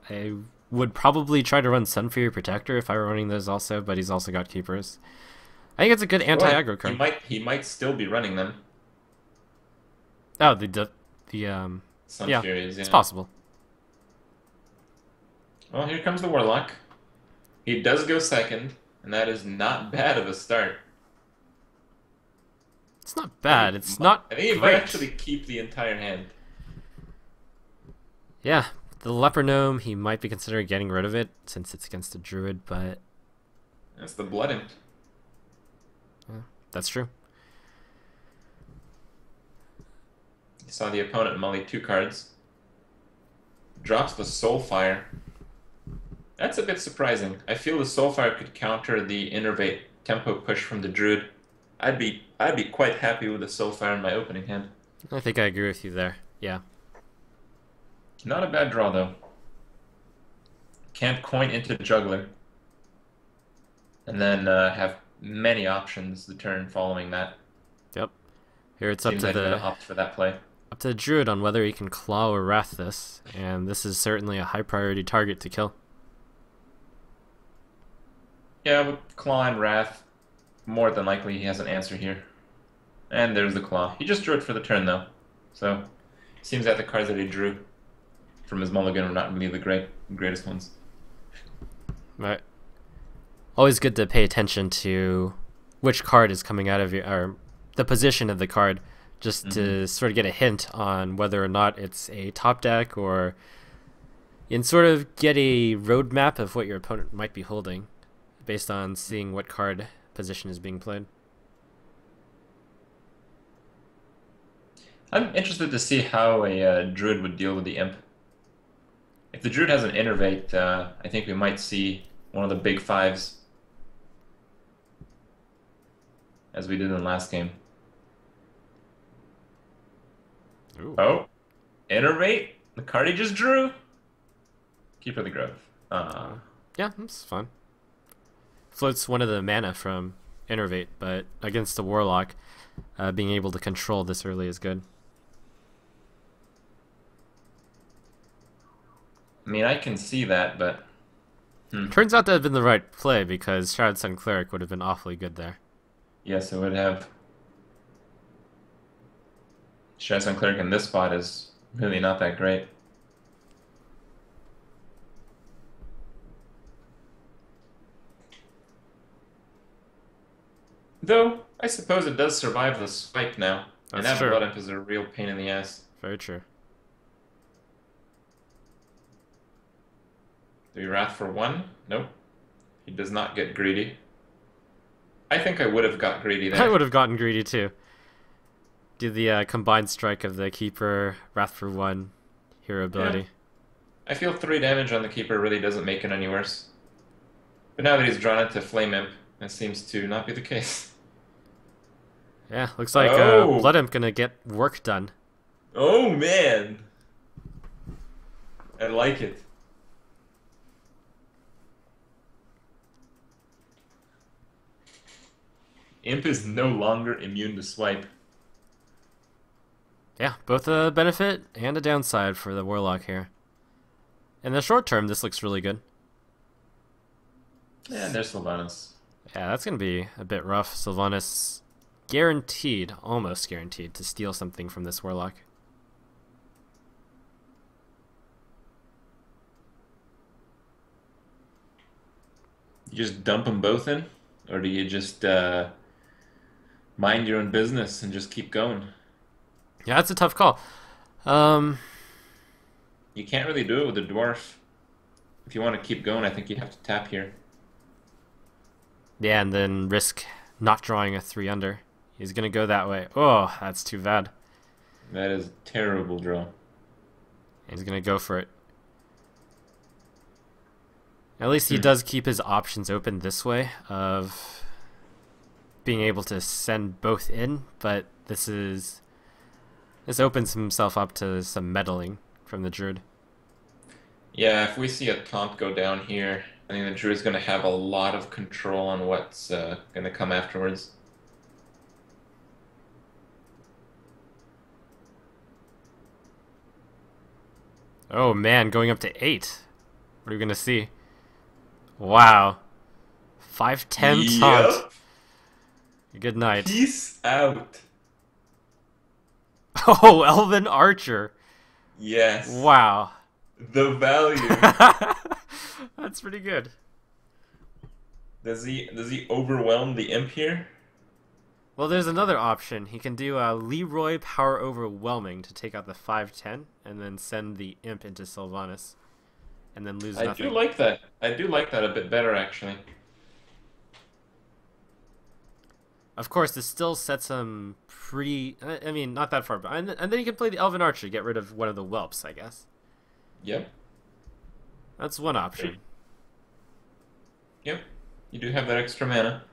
I would probably try to run Sunfury Protector if I were running those also, but he's also got Keepers. I think it's a good anti-aggro card. He might still be running them. Oh, Sunfuries, yeah. It's possible. Well, here comes the Warlock. He does go second, and that is not bad of a start. It's not bad. It's not I think he great. might actually keep the entire hand. Yeah, the Leper Gnome, he might be considering getting rid of it since it's against a Druid, but That's the Blood Imp. yeah, that's true. You saw the opponent mully 2 cards. Drops the Soulfire. That's a bit surprising. I feel the Soulfire could counter the Innervate tempo push from the Druid. I'd be quite happy with the Soulfire in my opening hand. I think I agree with you there. Yeah. Not a bad draw, though. Can't coin into Juggler. And then have many options the turn following that. Yep. Here it's Seems up like to I'm gonna opt for that play. the Druid on whether he can claw or wrath this, and this is certainly a high priority target to kill. Yeah, with Claw and Wrath, more than likely he has an answer here. And there's the Claw. He just drew it for the turn, though. So, seems that the cards that he drew from his mulligan are not really the greatest ones. Right. Always good to pay attention to which card is coming out of your, or the position of the card, just to sort of get a hint on whether or not it's a top deck, or and sort of get a roadmap of what your opponent might be holding. based on seeing what card position is being played. I'm interested to see how a druid would deal with the imp. If the druid has an innervate, I think we might see one of the big fives, as we did in the last game. Ooh. Oh, innervate? The card he just drew? Keeper of the Grove. Yeah, that's fine. Floats one of the mana from Innervate, but against the Warlock, being able to control this early is good. I mean, I can see that, but... Turns out to have been the right play, because Shroud Sun Cleric would have been awfully good there. Yes, it would have. Shroud Sun Cleric in this spot is really not that great. Though, I suppose it does survive the swipe now. And That's that true. Blood Imp is a real pain in the ass. Very true. Do we Wrath for 1? Nope. He does not get greedy. I think I would have got greedy there. I would have gotten greedy too. Do the combined strike of the Keeper, Wrath for 1, hero ability. Yeah. I feel 3 damage on the Keeper really doesn't make it any worse. But now that he's drawn into Flame Imp, that seems to not be the case. Yeah, looks like Oh! Blood Imp gonna get work done. Oh man! I like it. Imp is no longer immune to swipe. Yeah, both a benefit and a downside for the Warlock here. In the short term, this looks really good. Yeah, there's Sylvanas. Yeah, that's going to be a bit rough. Sylvanas guaranteed, almost guaranteed, to steal something from this Warlock. You just dump them both in? Or do you just mind your own business and just keep going? Yeah, that's a tough call. You can't really do it with the dwarf. If you want to keep going, I think you have to tap here. Yeah, and then risk not drawing a 3 under. He's going to go that way. Oh, that's too bad. That is a terrible draw. He's going to go for it. At least he does keep his options open this way of being able to send both in, but this opens himself up to some meddling from the Druid. Yeah, if we see a taunt go down here, I think the Druid's going to have a lot of control on what's going to come afterwards. Oh man, going up to 8. What are we going to see? Wow. 5/10 taunt. Good night. Peace out. Oh, Elven Archer. Yes. Wow. The value. That's pretty good. Does he overwhelm the imp here? Well, there's another option. He can do a Leroy Power Overwhelming to take out the 5/10 and then send the imp into Sylvanas and then lose nothing. I do like that. I do like that a bit better, actually. Of course, this still sets him pretty... I mean, not that far behind. And then you can play the Elven Archer, get rid of one of the whelps, I guess. Yep. That's one option. Yep. You do have that extra mana.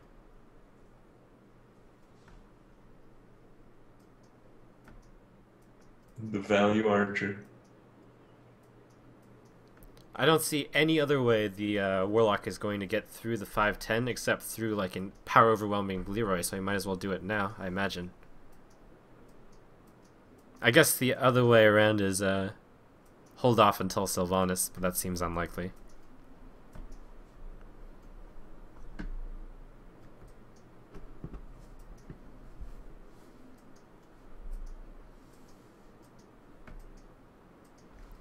The value Archer. I don't see any other way the Warlock is going to get through the 5/10 except through like a Power Overwhelming Leroy, so he might as well do it now, I imagine. I guess the other way around is hold off until Sylvanas, but that seems unlikely.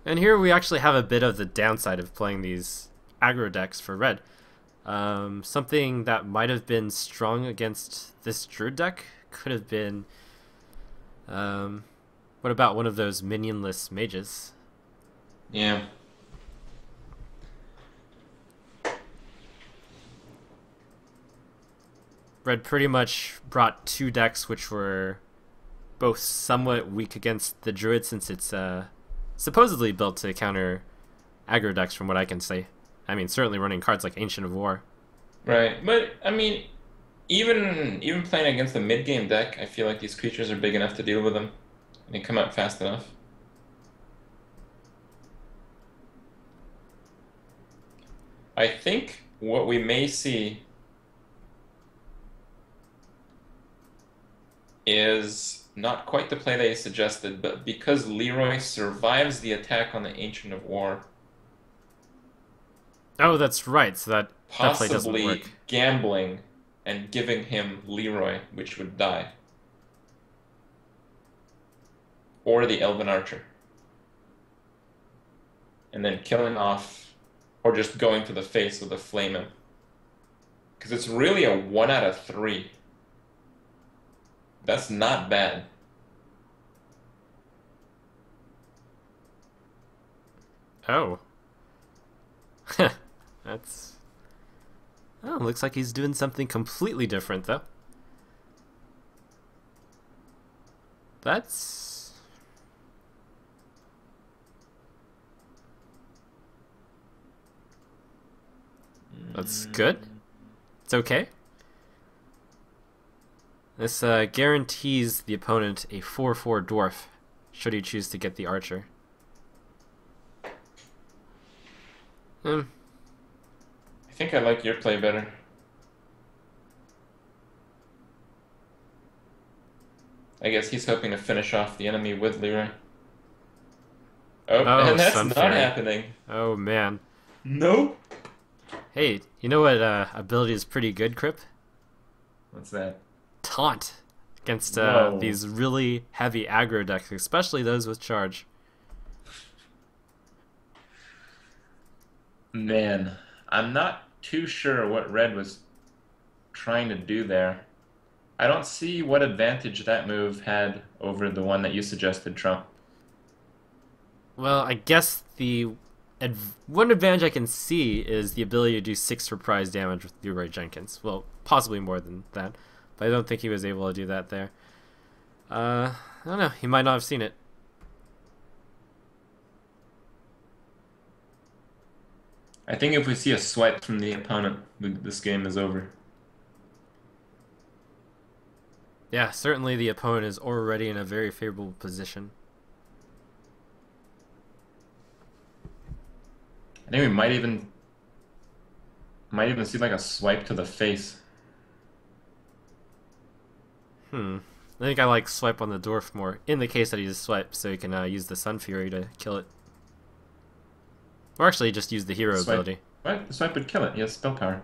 And here we actually have a bit of the downside of playing these aggro decks for red. Something that might have been strong against this Druid deck could have been... what about one of those minionless mages? Yeah. Red pretty much brought two decks which were both somewhat weak against the Druid, since it's supposedly built to counter aggro decks, from what I can say. I mean, certainly running cards like Ancient of War. Right, but I mean, even playing against a mid-game deck, I feel like these creatures are big enough to deal with them. They come out fast enough. I think what we may see is not quite the play they suggested, but because Leroy survives the attack on the Ancient of War, Oh, that's right. So that play doesn't possibly work. gambling and giving him Leroy, which would die. Or the Elven Archer. And then killing off, or just going to the face with a Flame Imp. Because it's really a 1 out of 3. That's not bad. Oh. That's... Oh, looks like he's doing something completely different, though. That's... That's good. It's okay. This guarantees the opponent a 4/4 dwarf, should he choose to get the archer. I think I like your play better. I guess he's hoping to finish off the enemy with Leroy. Oh, Oh, and that's Sun not Fury. happening. Oh, man. Nope. Hey, you know what ability is pretty good, Crip? What's that? Taunt against Whoa. these really heavy aggro decks, especially those with charge. Man, I'm not too sure what Red was trying to do there. I don't see what advantage that move had over the one that you suggested, Trump. Well, I guess the one advantage I can see is the ability to do 6 surprise damage with Leroy Jenkins. Well, possibly more than that, but I don't think he was able to do that there. I don't know. He might not have seen it. I think if we see a swipe from the opponent, this game is over. Yeah, certainly the opponent is already in a very favorable position. I think we might even see like a swipe to the face. I think I like swipe on the dwarf more, in the case that he just swipes, so he can use the Sun Fury to kill it. Or actually just use the hero Swipe. ability. What? The swipe would kill it. He has spell power.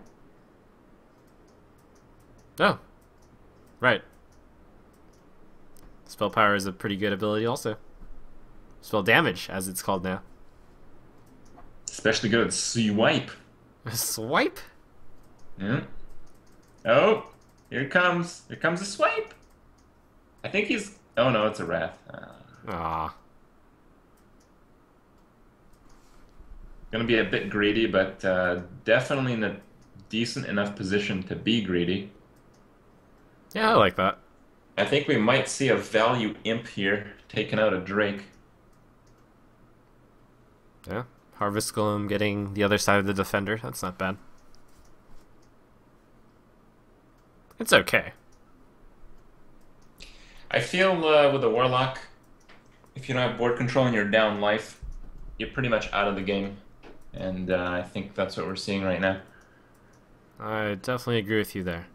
Oh. Right. Spell power is a pretty good ability also. Spell damage, as it's called now. Especially good at swipe. Swipe? Yeah. Oh, here it comes. Here comes a swipe. I think he's... Oh no, it's a wrath. Ah. Gonna be a bit greedy, but definitely in a decent enough position to be greedy. Yeah, I like that. I think we might see a value imp here taking out a Drake. Yeah. Harvest Golem getting the other side of the defender. That's not bad. It's okay. I feel with the Warlock, if you don't have board control and you're down life, you're pretty much out of the game. And I think that's what we're seeing right now. I definitely agree with you there.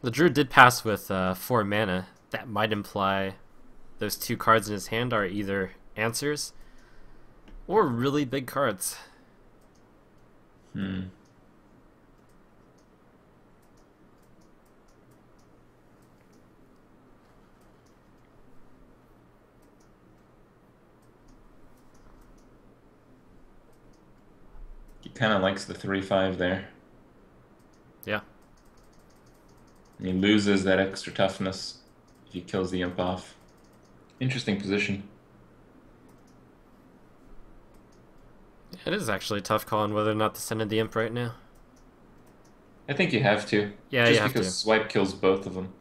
The Druid did pass with 4 mana. That might imply those 2 cards in his hand are either answers or really big cards. Hmm. He kind of likes the 3/5 there. Yeah. And he loses that extra toughness if he kills the imp off. Interesting position. It is actually a tough call on whether or not to send in the Imp right now. I think you have to. Yeah, Just you have because to. swipe kills both of them.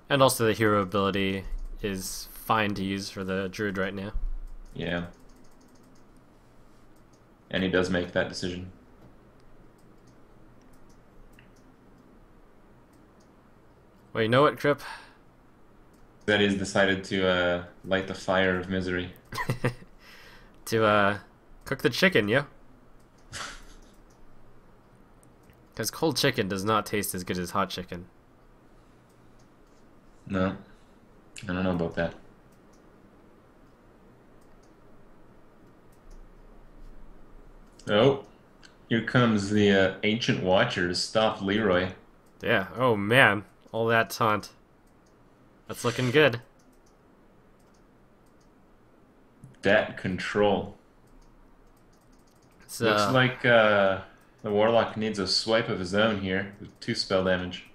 And also the hero ability is fine to use for the Druid right now. Yeah. And he does make that decision. Well, you know what, Crip? That he's decided to light the fire of misery. To cook the chicken, yo. Because cold chicken does not taste as good as hot chicken. No. I don't know about that. Oh, here comes the Ancient Watcher to stop Leroy. Yeah, oh man. All that taunt. That's looking good. That control. It's, Looks like the Warlock needs a swipe of his own here with 2 spell damage.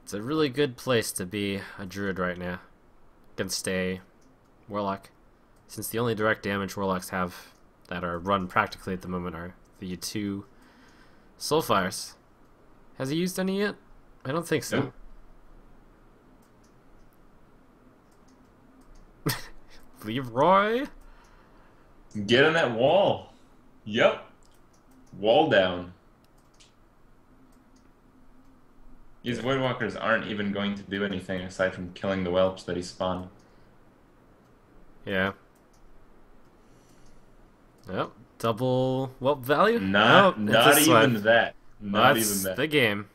it's a really good place to be a Druid right now. Against a Warlock. Since the only direct damage Warlocks have that are run practically at the moment are the 2 Soulfires. Has he used any yet? I don't think so. Nope. Leroy? Get on that wall. Yep. Wall down. These Voidwalkers aren't even going to do anything aside from killing the whelps that he spawned. Yeah. Yep. Double whelp value? Not Nope, not it's a even swipe. that. Not That's even that. the game.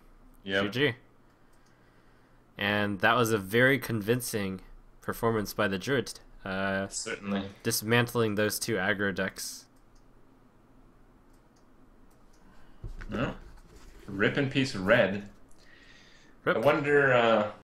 Yep. GG. And that was a very convincing performance by the Druid. Certainly. Dismantling those 2 aggro decks. No. Rip in peace, ReD. Rip. I wonder